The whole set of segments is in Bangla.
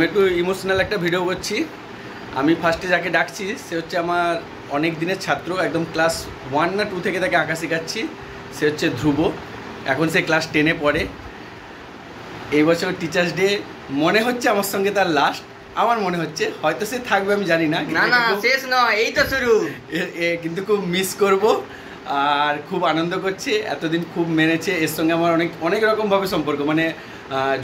আমি একটু ইমোশনাল একটা ভিডিও করছি। আমি ফার্স্টে যাকে ডাকছি সে হচ্ছে আমার অনেক দিনের ছাত্র, একদম ক্লাস 1 না 2 থেকে তাকে আঁকা শেখাচ্ছি। সে হচ্ছে ধ্রুব, এখন সে ক্লাস 10-এ পড়ে। এই বছর টিচার্স ডে মনে হচ্ছে আমার সঙ্গে তার লাস্ট, আমার মনে হচ্ছে, হয়তো সে থাকবে আমি জানি না, শেষ নয়, এই তো শুরু। কিন্তু খুব মিস করব আর খুব আনন্দ করছে। এতদিন খুব মেনেছে, এর সঙ্গে আমার অনেক রকমভাবে সম্পর্ক, মানে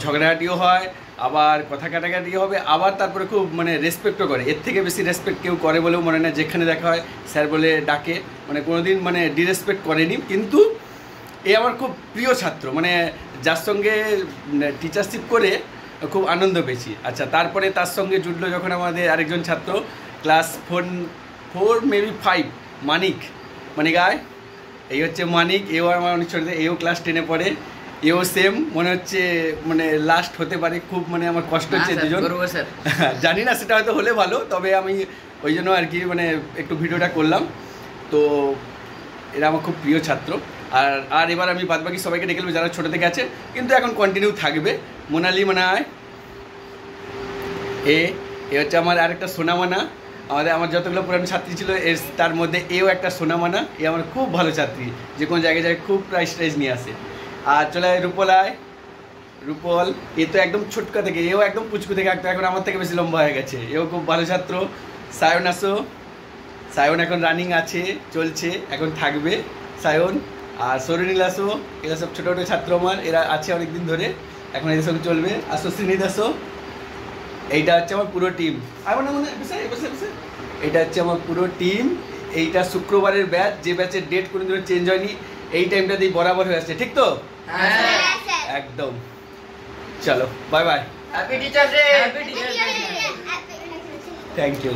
ঝগড়াঝাটিও হয়, আবার কথা কাটাকাটিও হবে, আবার তারপরে খুব মানে রেসপেক্টও করে। এর থেকে বেশি রেসপেক্ট কেউ করে বলেও মনে না। যেখানে দেখা হয় স্যার বলে ডাকে, মানে কোনোদিন মানে ডিরেসপেক্ট করেনি। কিন্তু এ আমার খুব প্রিয় ছাত্র, মানে যার সঙ্গে টিচারশিপ করে খুব আনন্দ পেয়েছি। আচ্ছা, তারপরে তার সঙ্গে জুটলো যখন আমাদের আরেকজন ছাত্র ক্লাস 4 মেবি 5, মানিক গায়। এই হচ্ছে মানিক, এও আমার অনেক ছোটো, এও ক্লাস 10-এ পড়ে। এও সেম, মনে হচ্ছে মানে লাস্ট হতে পারে। খুব মানে আমার কষ্ট হচ্ছে দুজন, জানি না সেটা হয়তো হলে ভালো, তবে আমি ওই জন্য আর কি মানে একটু ভিডিওটা করলাম। তো এরা আমার খুব প্রিয় ছাত্র। আর এবার আমি বাদবাকি সবাইকে ডেকে নেবো যারা ছোটো থেকে আছে, কিন্তু এখন কন্টিনিউ থাকবে। মোনালি মানায়, এ হচ্ছে আমার আরেকটা সোনামানা। আমার যতগুলো পুরানো ছাত্রী ছিল তার মধ্যে এও একটা সোনামানা। এ আমার খুব ভালো ছাত্রী, যে কোনো জায়গায় খুব প্রাইজ নিয়ে আসে। আর চলে রূপল, এ তো একদম ছোটকা থেকে, এও একদম পুচকু থেকে এখন আমার থেকে বেশি লম্বা হয়ে গেছে। এও খুব ভালো ছাত্র। সায়ন এখন রানিং আছে, চলছে, এখন থাকবে সায়ন। আর সরুনীল এরা সব ছোটো ছোটো ছাত্র আমার, এরা আছে অনেকদিন ধরে, এখন এদের সঙ্গে চলবে। শ্রীনিধ এইটা হচ্ছে আমার পুরো টিম। এটা হচ্ছে আমার পুরো টিম। এইটা শুক্রবারের ব্যাচ, যে ব্যাচের ডেট কোনোদিনও চেঞ্জ হয়নি, এই টাইমটাতেই বরাবর হয়ে আসছে, ঠিক তো? একদম। চলো, bye bye, happy teachers day. Thank you.